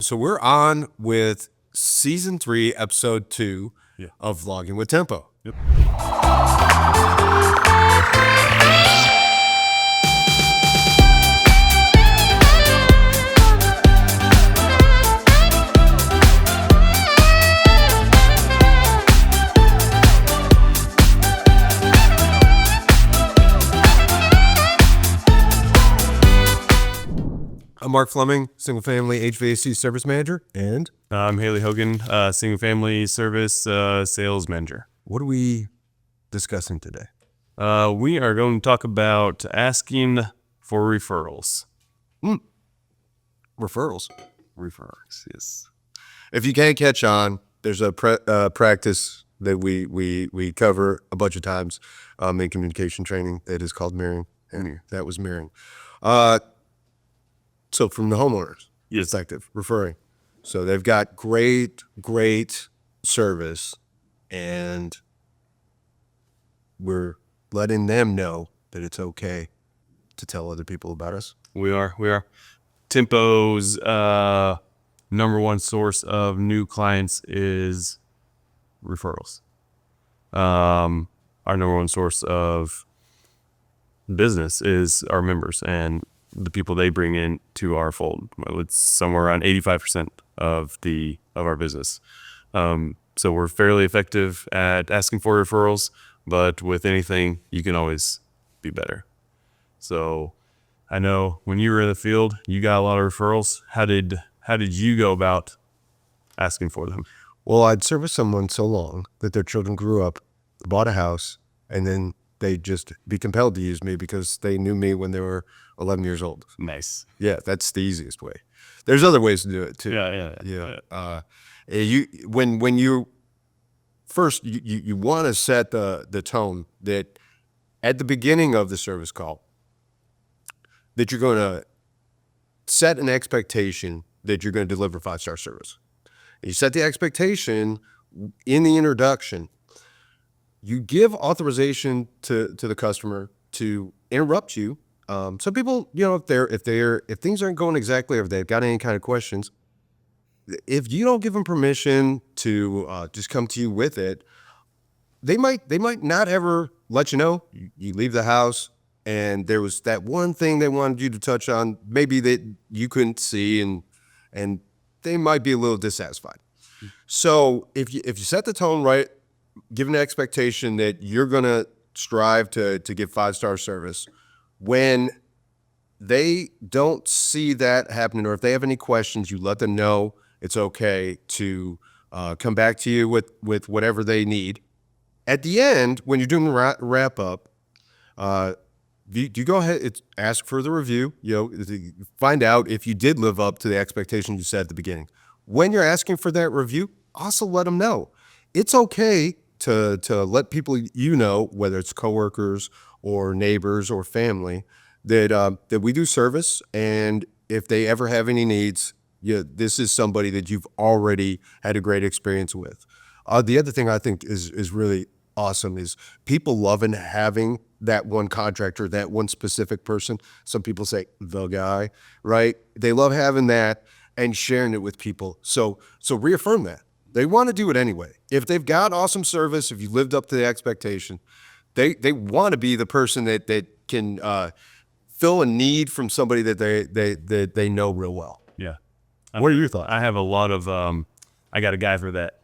So we're on with season 3, episode 2 of Vlogging with Tempo. Yep. I'm Mark Fleming, single family HVAC service manager, and I'm Haley Hogan, single family service sales manager. what are we discussing today? We are going to talk about asking for referrals. Referrals. Referrals, yes. If you can't catch on, there's a practice that we cover a bunch of times in communication training that is called mirroring, and that was mirroring. So from the homeowners perspective, referring. So they've got great service, and we're letting them know that it's okay to tell other people about us. We are. Tempo's number one source of new clients is referrals. Our number one source of business is our members and the people they bring in to our fold. It's somewhere around 85% of our business. So we're fairly effective at asking for referrals, but with anything, you can always be better. So I know when you were in the field, you got a lot of referrals. How did you go about asking for them? Well, I'd serviced someone so long that their children grew up, bought a house, and then they'd just be compelled to use me because they knew me when they were 11 years old. Nice. Yeah, that's the easiest way. There's other ways to do it too. Yeah. When you first you want to set the tone that at the beginning of the service call that you're going to set an expectation that you're going to deliver 5-star service. You set the expectation in the introduction. You give authorization to the customer to interrupt you. Some people, if things aren't going exactly, or if they've got any kind of questions, if you don't give them permission to just come to you with it, they might not ever let you know. You leave the house, and there was that one thing they wanted you to touch on, maybe that you couldn't see, and they might be a little dissatisfied. So if you set the tone right, give an expectation that you're gonna strive to give 5-star service. When they don't see that happening, or if they have any questions, you let them know it's okay to come back to you with whatever they need. At the end, when you're doing the wrap up, you go ahead, ask for the review. Find out if you did live up to the expectation you set at the beginning. When you're asking for that review, also let them know it's okay to let people whether it's coworkers or neighbors or family, that we do service, and if they ever have any needs, this is somebody that you've already had a great experience with. The other thing I think is really awesome is people loving having that one contractor, that one specific person. Some people say the guy, right? They love having that and sharing it with people. So reaffirm that. They want to do it anyway. If they've got awesome service, if you lived up to the expectation, they want to be the person that can fill a need from somebody that they know real well. Yeah. What are your thoughts? I have a lot of I got a guy for that.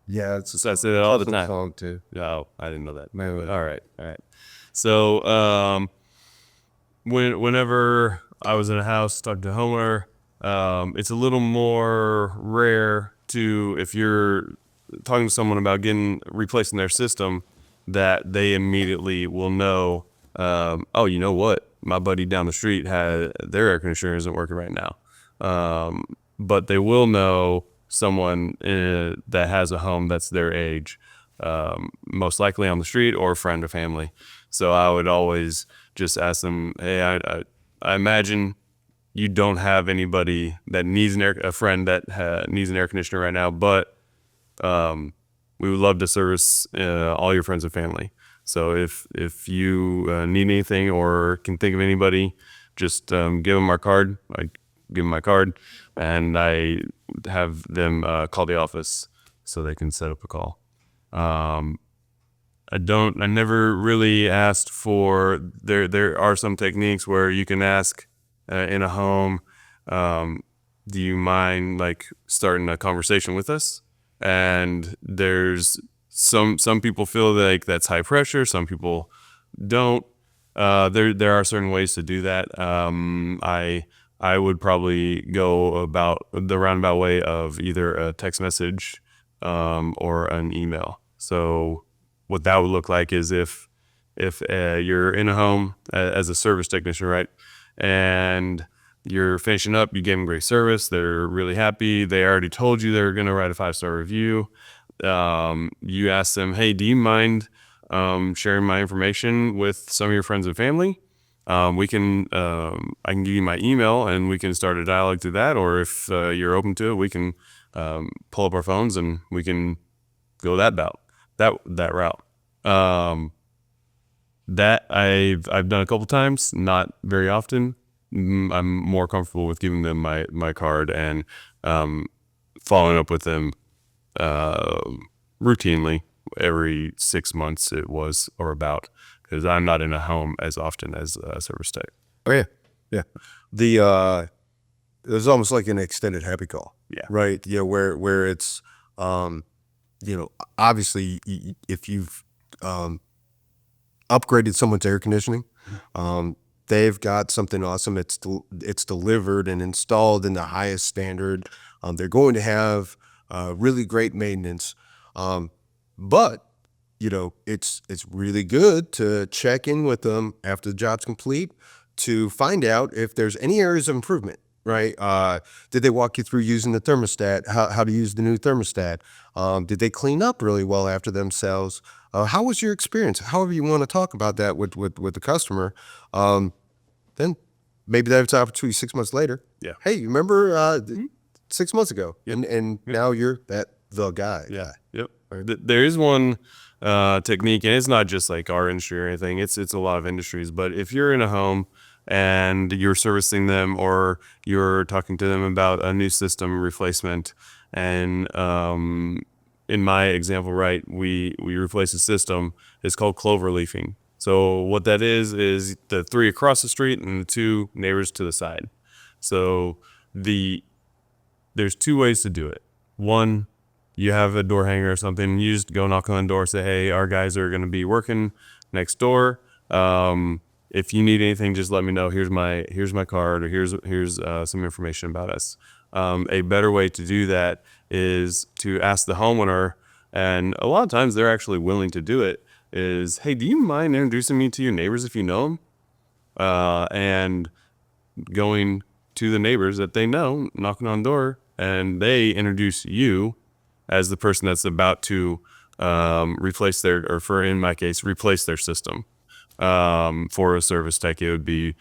Yeah, I say that all the time. Song too. Oh, I didn't know that. Maybe. All right. So whenever I was in a house talking to a homeowner, it's a little more rare if you're talking to someone about replacing their system, that they immediately will know, oh, you know what? My buddy down the street their air conditioner isn't working right now. But they will know someone that has a home that's their age, most likely on the street or a friend or family. So I would always just ask them, hey, I imagine you don't have anybody that needs a friend that needs an air conditioner right now, but we would love to service all your friends and family. So if you need anything or can think of anybody, just give them our card. I give them my card. and I have them call the office so they can set up a call. I never really asked for, there are some techniques where you can ask in a home, do you mind like starting a conversation with us? And there's some people feel like that's high pressure. Some people don't. There are certain ways to do that. I would probably go about the roundabout way of either a text message or an email. So what that would look like is if you're in a home as a service technician, right, and you're finishing up, you gave them great service, they're really happy, they already told you they're going to write a 5-star review. You ask them, hey, do you mind sharing my information with some of your friends and family? I can give you my email and we can start a dialogue through that. Or if you're open to it, we can pull up our phones and we can go that route. That I've done a couple times, not very often. I'm more comfortable with giving them my card and following up with them routinely every 6 months it was or about, because I'm not in a home as often as a service tech. Oh yeah, yeah. The it's almost like an extended happy call. Yeah. Right. You know, where it's you know, obviously if you've upgraded someone's air conditioning, they've got something awesome. It's delivered and installed in the highest standard. They're going to have really great maintenance. But you know, it's really good to check in with them after the job's complete to find out if there's any areas of improvement, right? Did they walk you through using the thermostat, how to use the new thermostat? Did they clean up really well after themselves? How was your experience? However you want to talk about that with the customer. Then maybe that's an opportunity 6 months later. Yeah. Hey, you remember 6 months ago? Yep. And now you're the guy. Yeah. Yep. There is one technique, and it's not just like our industry or anything. It's a lot of industries. But if you're in a home and you're servicing them, or you're talking to them about a new system replacement, and in my example, right, we replace a system. It's called clover leafing. So what that is the 3 across the street and the 2 neighbors to the side. So there's 2 ways to do it. One, you have a door hanger or something, you just go knock on the door, say, hey, our guys are going to be working next door. If you need anything, just let me know. Here's my card, or here's some information about us. A better way to do that is to ask the homeowner, and a lot of times they're actually willing to do it, is, hey, do you mind introducing me to your neighbors if you know them? And going to the neighbors that they know, knocking on the door, and they introduce you as the person that's about to replace their, or for in my case, replace their system. For a service tech, it would be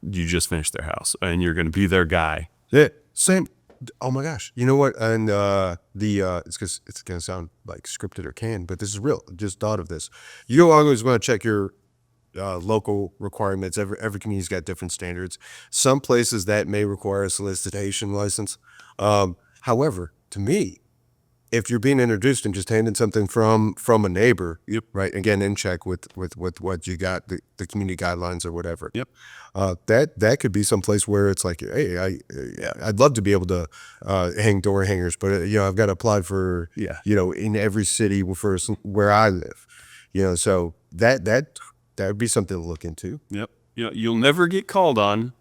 you just finished their house and you're going to be their guy. Yeah, same. Oh my gosh, you know what? And it's because it's gonna sound like scripted or canned, but this is real. Just thought of this. You always want to check your local requirements. Every community's got different standards. Some places that may require a solicitation license. However, to me, if you're being introduced and just handing something from a neighbor, Yep. right? Again, in check with what you got, the community guidelines or whatever. Yep. That could be someplace where it's like, hey, I'd love to be able to hang door hangers, but you know, I've got to apply for, Yeah. you know, in every city for where I live, you know, so that would be something to look into. Yep. You know, you'll never get called on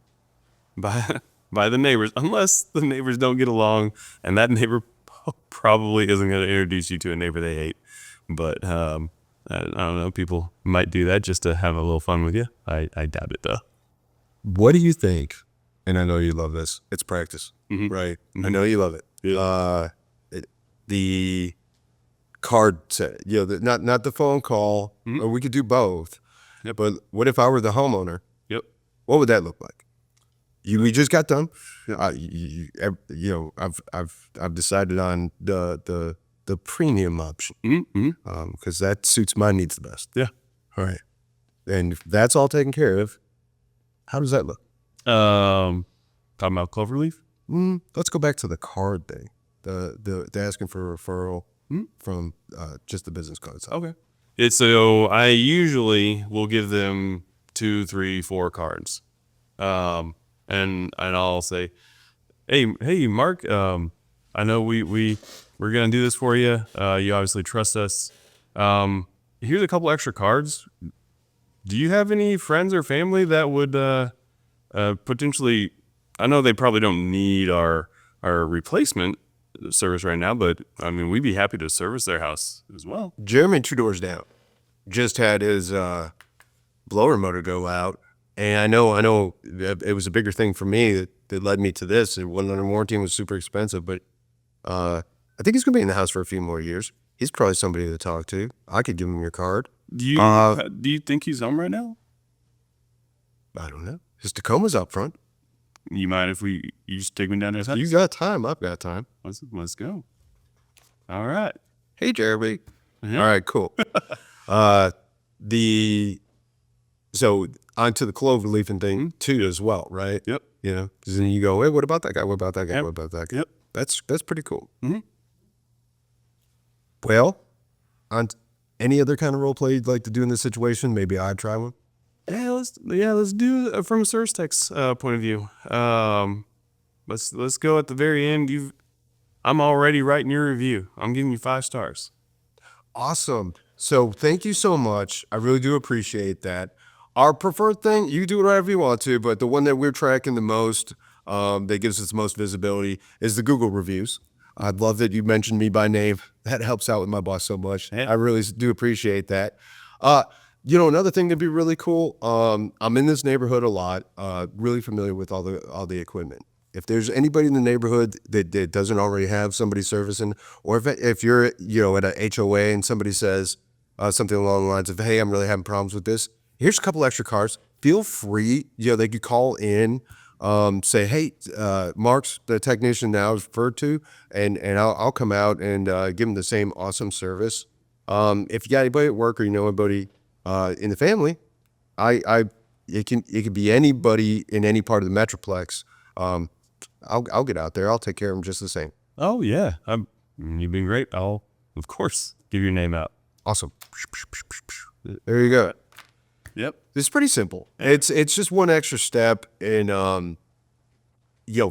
by the neighbors unless the neighbors don't get along, and that neighbor probably isn't going to introduce you to a neighbor they hate. But I don't know. People might do that just to have a little fun with you. I doubt it though. What do you think? And I know you love this. It's practice, right? I know you love it. Yeah. The card set, you know, not the phone call, or we could do both. Yep. But what if I were the homeowner? Yep. What would that look like? We just got done. You know, I've decided on the premium option because that suits my needs the best. Yeah. All right, and if that's all taken care of, how does that look? Talking about cloverleaf. Let's go back to the card thing. The asking for a referral from just the business card side. Okay. So I usually will give them 2, 3, 4 cards, and I'll say, hey, Mark, I know we're gonna do this for you. You obviously trust us. Here's a couple extra cards. Do you have any friends or family that would potentially? I know they probably don't need our replacement service right now, but I mean, we'd be happy to service their house as well. Jeremy, 2 doors down, just had his blower motor go out, and I know it was a bigger thing for me that led me to this. It wasn't under warranty and was super expensive, but I think he's gonna be in the house for a few more years. He's probably somebody to talk to. I could give him your card. Do you think he's home right now? I don't know. His Tacoma's up front. You mind if you just take me down there? You got time. I've got time. Let's go. All right. Hey, Jeremy. Yeah. All right, cool. So onto the clover leafing thing too as well, right? Yep. You know, because then you go, hey, what about that guy? What about that guy? Yep. What about that guy? Yep. That's pretty cool. Mhm. Well, on any other kind of role play you'd like to do in this situation? Maybe I'd try one. Yeah, let's do it from a service tech's point of view. Let's go at the very end. I'm already writing your review. I'm giving you 5 stars. Awesome. So thank you so much. I really do appreciate that. Our preferred thing, you do whatever you want to, but the one that we're tracking the most, that gives us the most visibility, is the Google reviews. I'd love that you mentioned me by name. That helps out with my boss so much. Yeah. I really do appreciate that. Another thing that'd be really cool. I'm in this neighborhood a lot. Really familiar with all the equipment. If there's anybody in the neighborhood that doesn't already have somebody servicing, or if you're at a HOA and somebody says something along the lines of, "Hey, I'm really having problems with this. Here's a couple extra cards. Feel free. They could call in." Say, hey, Mark's the technician now is referred to, and I'll come out and give him the same awesome service. If you got anybody at work or you know anybody in the family, it could be anybody in any part of the Metroplex. I'll get out there. I'll take care of them just the same. Oh yeah, you've been great. I'll of course give your name out. Awesome. There you go. Yep. It's pretty simple. It's just one extra step, and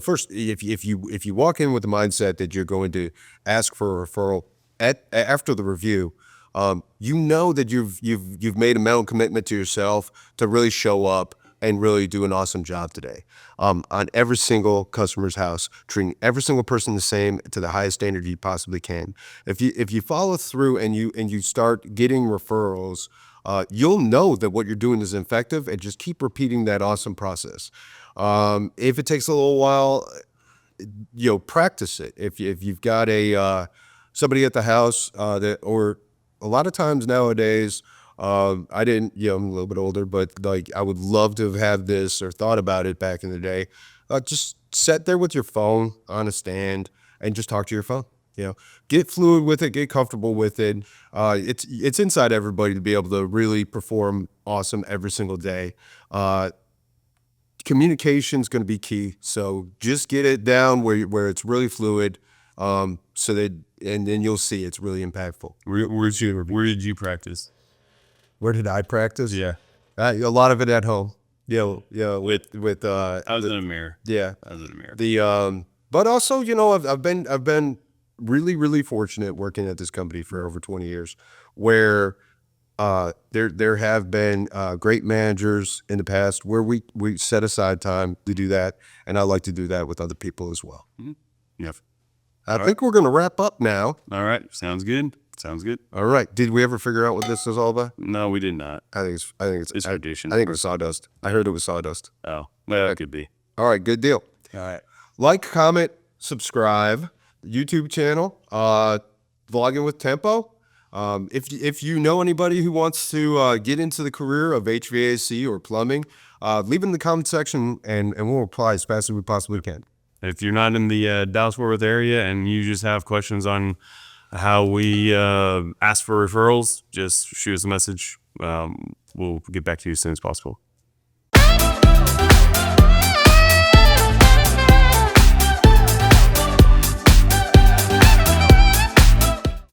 first, if you walk in with the mindset that you're going to ask for a referral after the review, that you've made a mental commitment to yourself to really show up and really do an awesome job today, on every single customer's house, treating every single person the same to the highest standard you possibly can. If you follow through and you start getting referrals, you'll know that what you're doing is effective, and just keep repeating that awesome process. If it takes a little while, practice it. If you've got somebody at the house or a lot of times nowadays, I'm a little bit older, but like I would love to have had this or thought about it back in the day. Just sit there with your phone on a stand and just talk to your phone. Get fluid with it, get comfortable with it. It's inside everybody to be able to really perform awesome every single day. Communication is going to be key, so just get it down where it's really fluid, and then you'll see it's really impactful. Where did you practice? Where did I practice? Yeah. A lot of it at home. With I was in a mirror. Yeah. I was in a mirror. But also, I've been really, really fortunate working at this company for over 20 years, where there have been great managers in the past where we set aside time to do that, and I like to do that with other people as well. Mm-hmm. Yep. I think we're going to wrap up now. All right. Sounds good. All right. Did we ever figure out what this is all about? No, we did not. I think it's tradition. I think it was sawdust. I heard it was sawdust. Oh, well, it could be. All right. Good deal. All right. Like, comment, subscribe. YouTube channel, Vlogging with Tempo. If you know anybody who wants to get into the career of HVAC or plumbing, leave it in the comment section, and we'll reply as fast as we possibly can. If you're not in the Dallas-Fort Worth area and you just have questions on how we ask for referrals, just shoot us a message. We'll get back to you as soon as possible.